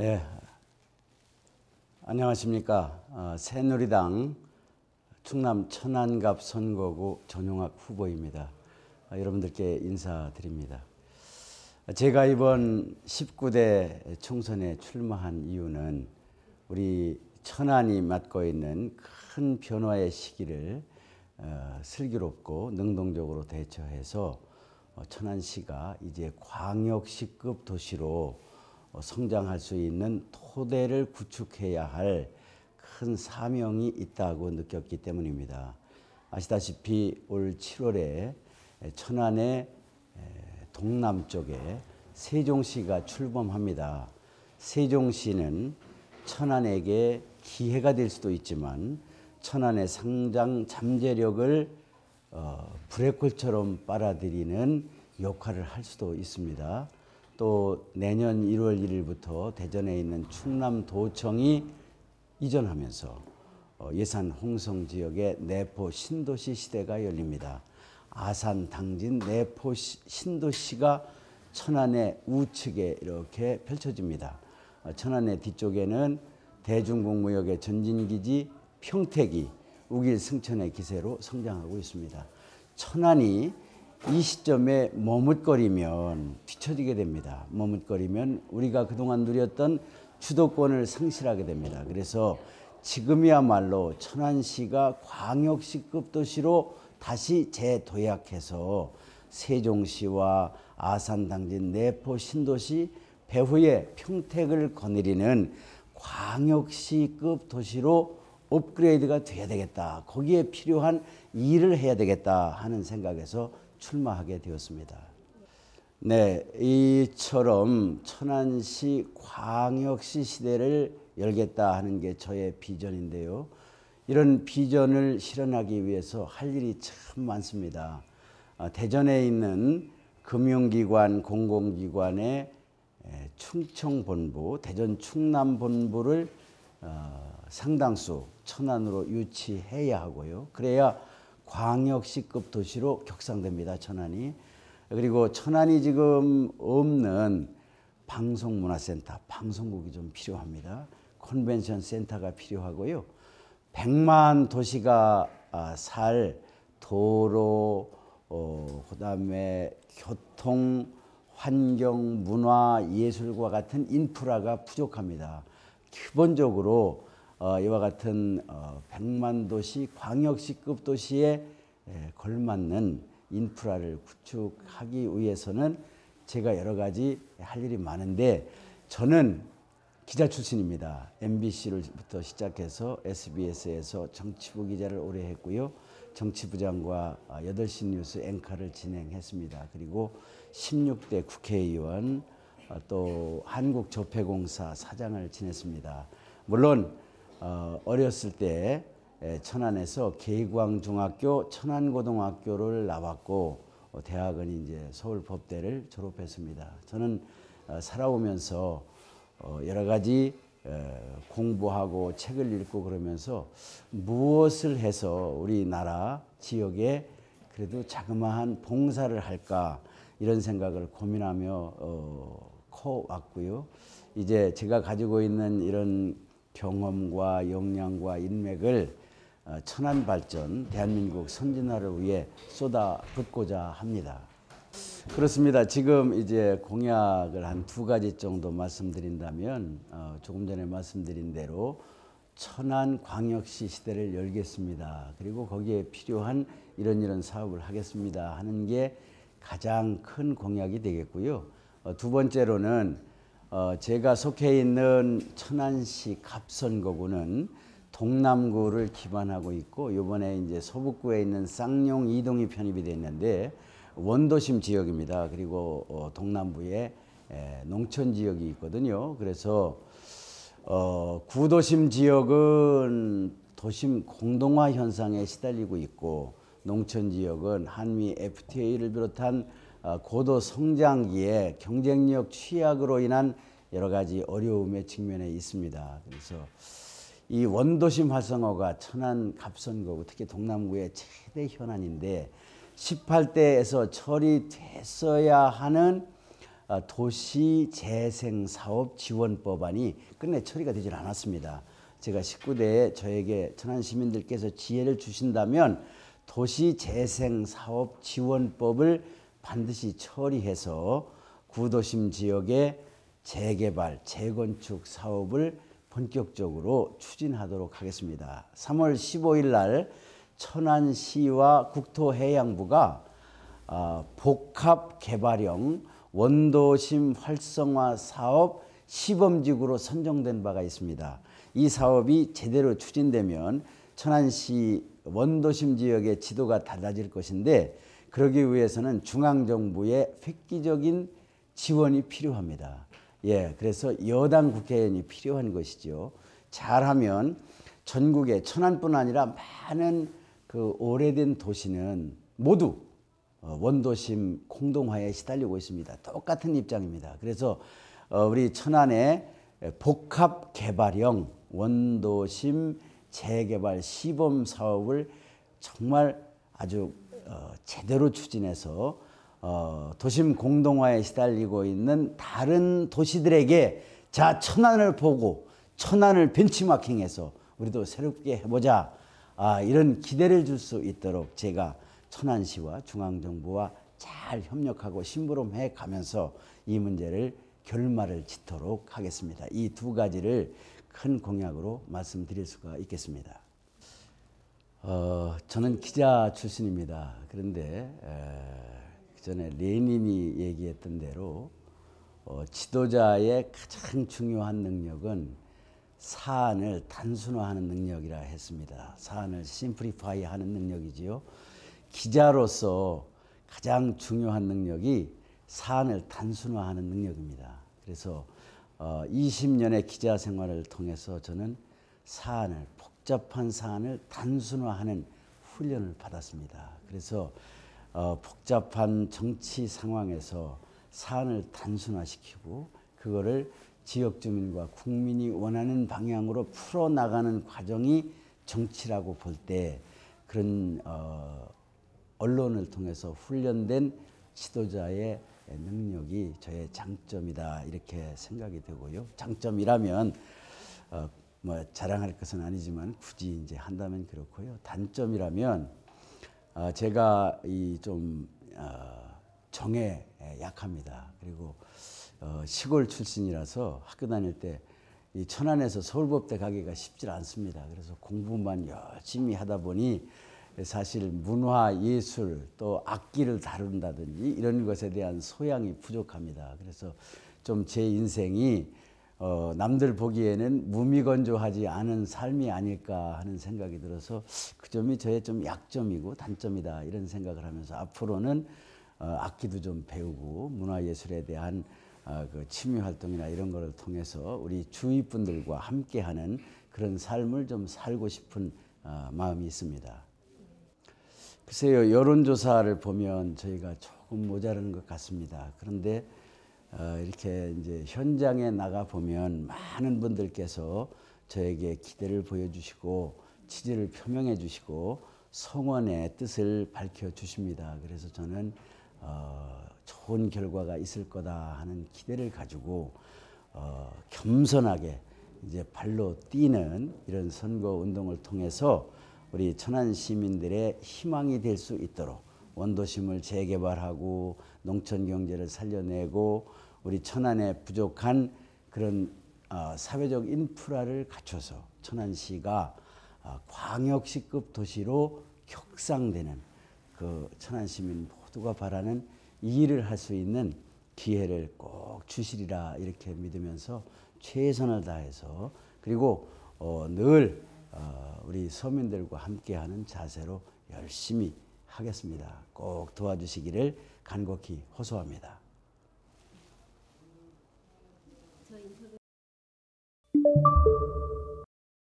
네, 안녕하십니까. 새누리당 충남 천안갑 선거구 전용학 후보입니다. 여러분들께 인사드립니다. 제가 이번 19대 총선에 출마한 이유는 우리 천안이 맞고 있는 큰 변화의 시기를 슬기롭고 능동적으로 대처해서 천안시가 이제 광역시급 도시로 성장할 수 있는 토대를 구축해야 할 큰 사명이 있다고 느꼈기 때문입니다. 아시다시피 올 7월에 천안의 동남쪽에 세종시가 출범합니다. 세종시는 천안에게 기회가 될 수도 있지만 천안의 성장 잠재력을 브레이크처럼 빨아들이는 역할을 할 수도 있습니다. 또 내년 1월 1일부터 대전에 있는 충남도청이 이전하면서 예산 홍성 지역의 내포 신도시 시대가 열립니다. 아산, 당진, 내포 신도시가 천안의 우측에 이렇게 펼쳐집니다. 천안의 뒤쪽에는 대중공무역의 전진기지 평택이 우길 승천의 기세로 성장하고 있습니다. 천안이 이 시점에 머뭇거리면 뒤처지게 됩니다. 머뭇거리면 우리가 그동안 누렸던 주도권을 상실하게 됩니다. 그래서 지금이야말로 천안시가 광역시급 도시로 다시 재도약해서 세종시와 아산, 당진, 내포, 신도시, 배후에 평택을 거느리는 광역시급 도시로 업그레이드가 돼야 되겠다. 거기에 필요한 일을 해야 되겠다 하는 생각에서 출마하게 되었습니다. 네, 이처럼 천안시 광역시 시대를 열겠다 하는 게 저의 비전인데요. 이런 비전을 실현하기 위해서 할 일이 참 많습니다. 대전에 있는 금융기관, 공공기관의 충청본부, 대전 충남본부를 상당수 천안으로 유치해야 하고요. 그래야 광역시급 도시로 격상됩니다. 천안이. 그리고 천안이 지금 없는 방송문화센터, 방송국이 좀 필요합니다. 컨벤션 센터가 필요하고요. 100만 도시가 살 도로, 그다음에 교통, 환경, 문화, 예술과 같은 인프라가 부족합니다. 기본적으로 이와 같은 100만 도시, 광역시급 도시에 걸맞는 인프라를 구축하기 위해서는 제가 여러 가지 할 일이 많은데 저는 기자 출신입니다. MBC부터 시작해서 SBS에서 정치부 기자를 오래 했고요. 정치부장과 8시 뉴스 앵커를 진행했습니다. 그리고 16대 국회의원 또 한국조폐공사 사장을 지냈습니다. 물론 어렸을 때 천안에서 계광중학교, 천안고등학교를 나왔고 대학은 이제 서울법대를 졸업했습니다. 저는 살아오면서 여러 가지 공부하고 책을 읽고 그러면서 무엇을 해서 우리나라 지역에 그래도 자그마한 봉사를 할까 이런 생각을 고민하며 커왔고요. 이제 제가 가지고 있는 이런 경험과 역량과 인맥을 천안 발전, 대한민국 선진화를 위해 쏟아붓고자 합니다. 그렇습니다. 지금 이제 공약을 한 2가지 정도 말씀드린다면 조금 전에 말씀드린 대로 천안 광역시 시대를 열겠습니다. 그리고 거기에 필요한 이런 사업을 하겠습니다 하는 게 가장 큰 공약이 되겠고요. 두 번째로는 제가 속해 있는 천안시 갑선거구는 동남구를 기반하고 있고 이번에 이제 서북구에 있는 쌍용 이동이 편입이 됐는데 원도심 지역입니다. 그리고 동남부에 농촌 지역이 있거든요. 그래서 구도심 지역은 도심 공동화 현상에 시달리고 있고 농촌 지역은 한미 FTA를 비롯한 고도 성장기에 경쟁력 취약으로 인한 여러 가지 어려움에 직면해 있습니다. 그래서 이 원도심 활성화가 천안 갑선거구 특히 동남구의 최대 현안인데 18대에서 처리됐어야 하는 도시재생사업지원법안이 끝내 처리가 되질 않았습니다. 제가 19대에 저에게 천안 시민들께서 지혜를 주신다면 도시재생사업지원법을 반드시 처리해서 구도심 지역의 재개발, 재건축 사업을 본격적으로 추진하도록 하겠습니다. 3월 15일 날 천안시와 국토해양부가 복합개발형 원도심 활성화 사업 시범지구로 선정된 바가 있습니다. 이 사업이 제대로 추진되면 천안시 원도심 지역의 지도가 달라질 것인데 그러기 위해서는 중앙정부의 획기적인 지원이 필요합니다. 그래서 여당 국회의원이 필요한 것이죠. 잘하면 전국에 천안뿐 아니라 많은 그 오래된 도시는 모두 원도심 공동화에 시달리고 있습니다. 똑같은 입장입니다. 그래서 우리 천안의 복합 개발형 원도심 재개발 시범 사업을 정말 아주 제대로 추진해서 도심 공동화에 시달리고 있는 다른 도시들에게 자 천안을 보고 천안을 벤치마킹해서 우리도 새롭게 해보자 이런 기대를 줄 수 있도록 제가 천안시와 중앙정부와 잘 협력하고 심부름해 가면서 이 문제를 결말을 짓도록 하겠습니다. 이 두 가지를 큰 공약으로 말씀드릴 수가 있겠습니다. 저는 기자 출신입니다. 그런데 그전에 레닌이 얘기했던 대로 지도자의 가장 중요한 능력은 사안을 단순화하는 능력이라 했습니다. 사안을 심플리파이 하는 능력이지요. 기자로서 가장 중요한 능력이 사안을 단순화하는 능력입니다. 그래서 20년의 기자 생활을 통해서 저는 복잡한 사안을 단순화하는 훈련을 받았습니다. 그래서 복잡한 정치 상황에서 사안을 단순화시키고 그거를 지역 주민과 국민이 원하는 방향으로 풀어나가는 과정이 정치라고 볼 때 그런 언론을 통해서 훈련된 지도자의 능력이 저의 장점이다 이렇게 생각이 되고요. 장점이라면 뭐 자랑할 것은 아니지만 굳이 이제 한다면 그렇고요. 단점이라면 제가 좀 정에 약합니다. 그리고 시골 출신이라서 학교 다닐 때 이 천안에서 서울법대 가기가 쉽지 않습니다. 그래서 공부만 열심히 하다 보니 사실 문화, 예술 또 악기를 다룬다든지 이런 것에 대한 소양이 부족합니다. 그래서 좀 제 인생이 남들 보기에는 무미건조하지 않은 삶이 아닐까 하는 생각이 들어서 그 점이 저의 좀 약점이고 단점이다 이런 생각을 하면서 앞으로는 악기도 좀 배우고 문화예술에 대한 그 취미 활동이나 이런 거를 통해서 우리 주위 분들과 함께하는 그런 삶을 좀 살고 싶은 마음이 있습니다. 글쎄요, 여론조사를 보면 저희가 조금 모자라는 것 같습니다. 그런데 이렇게 이제 현장에 나가 보면 많은 분들께서 저에게 기대를 보여주시고 지지를 표명해 주시고 성원의 뜻을 밝혀 주십니다. 그래서 저는 좋은 결과가 있을 거다 하는 기대를 가지고 겸손하게 이제 발로 뛰는 이런 선거 운동을 통해서 우리 천안 시민들의 희망이 될 수 있도록 원도심을 재개발하고 농촌 경제를 살려내고 우리 천안에 부족한 그런 사회적 인프라를 갖춰서 천안시가 광역시급 도시로 격상되는 그 천안 시민 모두가 바라는 이 일을 할 수 있는 기회를 꼭 주시리라 이렇게 믿으면서 최선을 다해서 그리고 늘 우리 서민들과 함께하는 자세로 열심히 하겠습니다. 꼭 도와주시기를 간곡히 호소합니다. 저 인터뷰